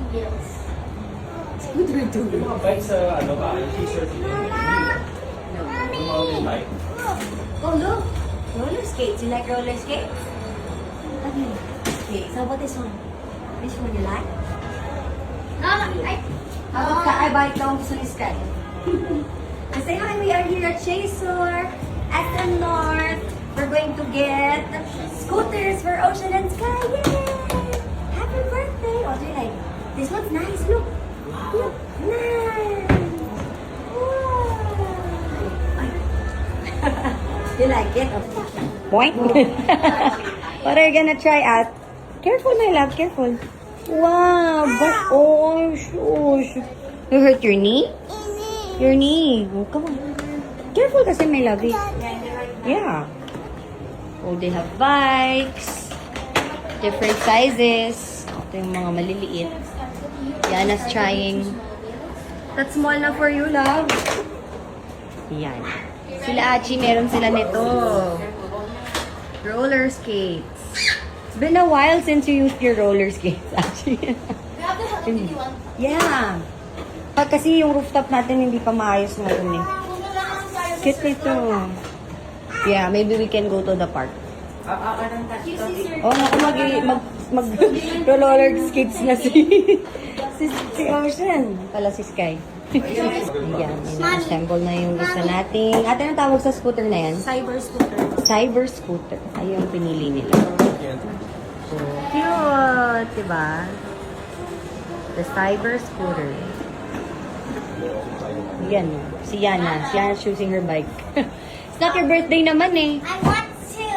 Yes. Scooter too. Yung mga bike sa ano ba, yung t-shirt yung mountain bike. Oh, look. Roller skates. You like roller skates? Okay. Okay, so what this one? Which one you like? No, How about I buy it down to this guy? Say hi, we are here at Chaser, SM North. We're going to get scooters for Ocean and Sky. Yay! Happy birthday! Oh, do you like? This one's nice. Look. Look. Nice. Wow. You like it? Point. What are you gonna try out? Careful, my love. Careful. Wow. Oh, shush. You hurt your knee? Your knee. Oh, come on. Careful kasi, my love. Yeah. Oh, they have bikes. Different sizes. Ito yung mga maliliit. Yana's trying. That's small na for you, love. Yan. Sila Achi, meron sila nito. Roller skates. It's been a while since you used your roller skates, Achi. We have the Hello Kitty one. Yeah. Kasi yung rooftop natin hindi pa maayos ngayon eh. Cute nito. Yeah, maybe we can go to the park. Oh, naku, mag roller skates na si Ocean. Pala si Sky. Yan, ina-assemble na yung gusto nating. Ate, anong tawag sa scooter na yan? Cyber scooter. Cyber scooter. Ayun yung pinili nila. Cute, diba? The cyber scooter. Yan, si Yana. Si Yana choosing her bike. It's not your birthday naman eh. I want to.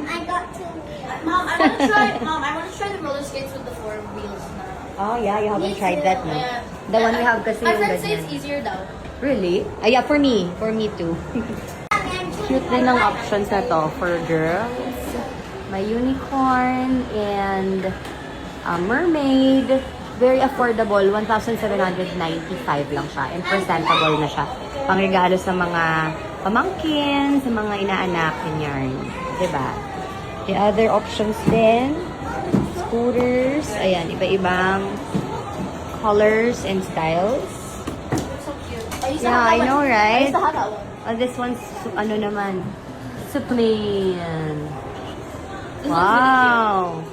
I got to. Mom, I want to try. Mom, I want to try the roller skates with the 4 wheels now. Oh yeah, you haven't tried that, no? Yeah. The one we have kasi My yung friends say ganyan. it's easier though. Really? Yeah, for me too. Cute din ng options na to for girls. May unicorn and mermaid. Very affordable, 1,795 lang siya. And presentable na siya. Pangregalo sa mga pamangkin, sa mga inaanak, ganyan. Diba? The other options din, scooters, ayan, iba-ibang colors and styles. So cute. I used to Yeah, have I that know, one. I right? used to have that one. This one's, ano naman, plain. This one's Wow!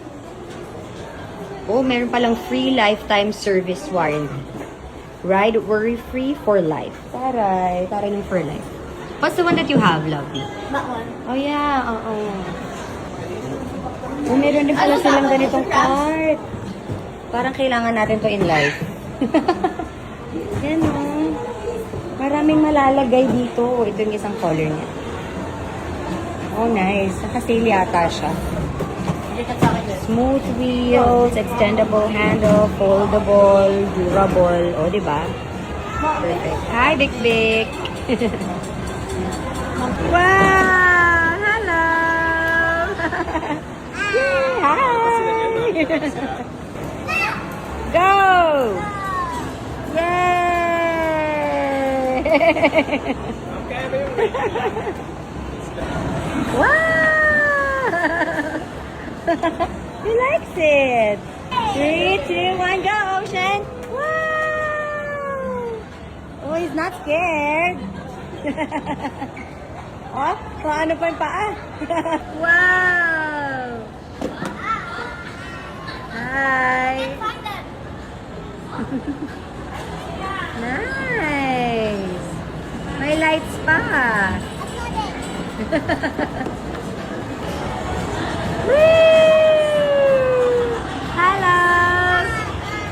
Oh, meron palang free lifetime service warranty. Ride worry-free for life. Taray. Taray ng for life. What's the one that you have, lovely? That one. Oh, yeah. Oo. Oh, meron din pala silang ganitong cart. Parang kailangan natin to in life. Yan, oh. Maraming malalagay dito. Ito yung isang color niya. Oh, nice. Nakasale yata siya. Smooth wheels, extendable handle, foldable, durable. O, diba? Perfect. Hi, Big Big. Wow! Hello! Yay! Hi! Go! Yay! Wow! He likes it. 3, 2, 1, go, Ocean. Wow! Oh, he's not scared. Oh, paano pa yung paa? Wow! Hi! Nice! May lights pa. Hello!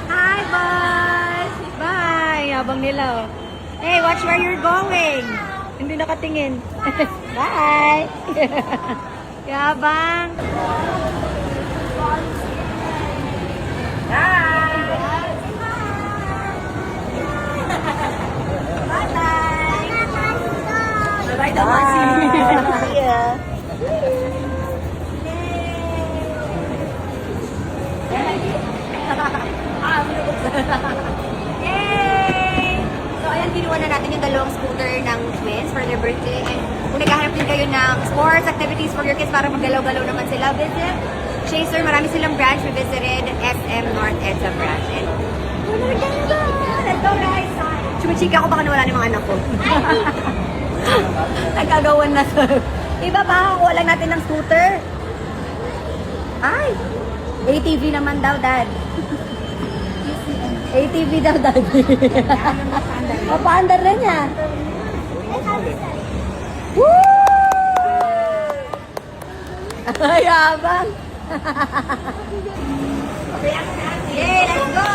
Hi, boys! Bye! Habang nila, oh. Hey, watch where you're going! Hindi nakatingin. Bye! Yabang! Bye! Bye-bye! Bye-bye, Damasi! Yeah. Yay! So, ayan, kinuha na natin yung dalawang scooter ng twins for their birthday. And kung naghahanap din kayo ng sports activities for your kids para maggalaw-galaw naman sila, visit Chaser. Marami silang branch. We visited SM North, EDSA Chika ko baka nawala ng mga anak ko. Nagkagawan na, sir. Iba pa, kuha lang natin ng scooter. Ay! ATV naman daw, Dad. ATV daw, Dad. Papaandar na niya. Woo! Ay, abang. Yay, let's go!